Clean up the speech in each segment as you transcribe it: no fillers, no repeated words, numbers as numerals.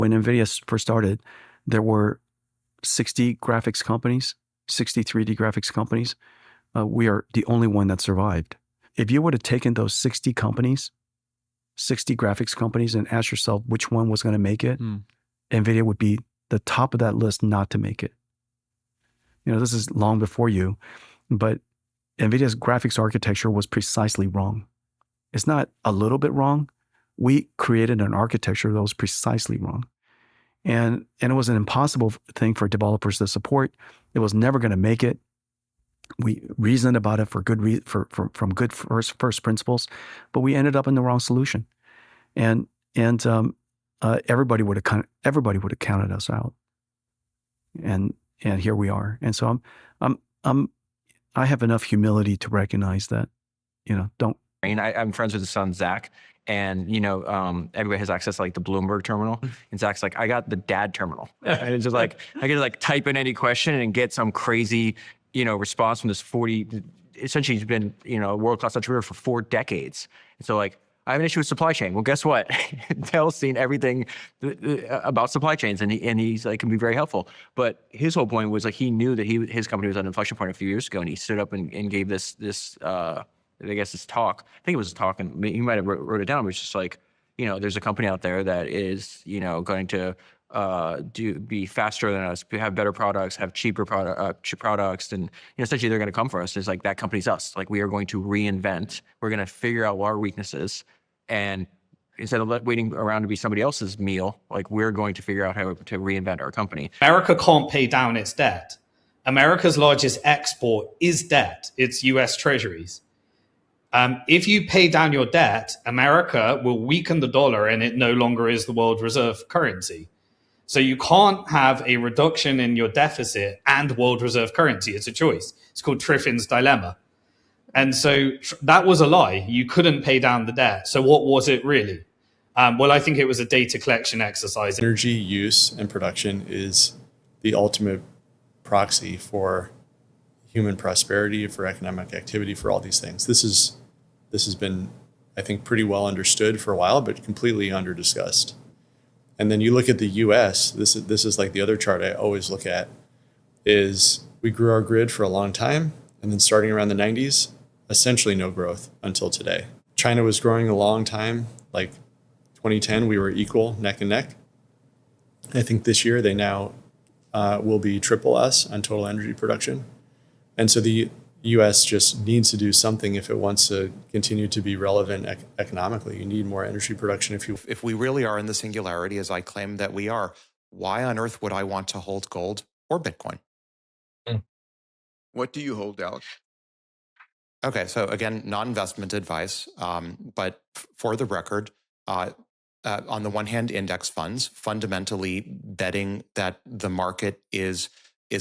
When Nvidia first started, there were 60 graphics companies, 60 3D graphics companies. We are the only one that survived. If you would have taken those 60 companies, 60 graphics companies, and asked yourself which one was going to make it, Nvidia would be the top of that list not to make it. This is long before you, but Nvidia's graphics architecture was precisely wrong. It's not a little bit wrong. We created an architecture that was precisely wrong. And it was an impossible thing for developers to support. It was never going to make it. We reasoned about it for good from good first principles, but we ended up in the wrong solution. And everybody would have counted us out. And here we are. And so I have enough humility to recognize that, don't. I'm friends with his son, Zach, and, everybody has access to like the Bloomberg terminal. And Zach's like, I got the dad terminal. And it's just like, I get to like type in any question and get some crazy, response from this essentially he's been, a world-class entrepreneur for 4 decades. And so like, I have an issue with supply chain. Well, guess what? Dell's seen everything about supply chains, and he's like can be very helpful. But his whole point was like he knew that his company was at an inflection point a few years ago, and he stood up and gave this I guess this talk. I think it was a talk, and he might have wrote it down. But it's just like there's a company out there that is going to be faster than us, have better products, have cheaper products, and essentially they're going to come for us. It's like that company's us. Like we are going to reinvent. We're going to figure out what our weaknesses, and instead of waiting around to be somebody else's meal, like we're going to figure out how to reinvent our company. America can't pay down its debt. America's largest export is debt. It's U.S. treasuries. If you pay down your debt, America will weaken the dollar, and it no longer is the world reserve currency. So you can't have a reduction in your deficit and world reserve currency. It's a choice. It's called Triffin's dilemma. And so that was a lie. You couldn't pay down the debt. So what was it really? Well, I think it was a data collection exercise. Energy use and production is the ultimate proxy for human prosperity, for economic activity, for all these things. This has been, I think, pretty well understood for a while, but completely under-discussed. And then you look at the US, this is like the other chart I always look at, is we grew our grid for a long time, and then starting around the 90s, essentially no growth until today. China was growing a long time, like 2010, we were equal, neck and neck. I think this year they now will be triple us on total energy production. And so the US just needs to do something if it wants to continue to be relevant economically. You need more energy production. If we really are in the singularity, as I claim that we are, why on earth would I want to hold gold or Bitcoin? What do you hold, Alex? Okay, so again, non-investment advice, but for the record, on the one hand, index funds, fundamentally betting that the market is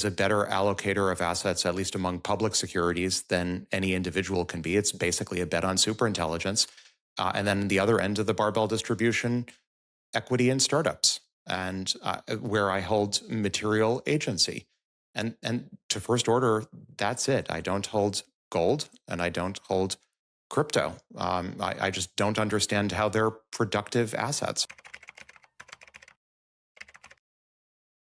a better allocator of assets, at least among public securities, than any individual can be. It's basically a bet on superintelligence. And then the other end of the barbell distribution, equity in startups, and where I hold material agency. And to first order, that's it. I don't hold gold and I don't hold crypto. I just don't understand how they're productive assets.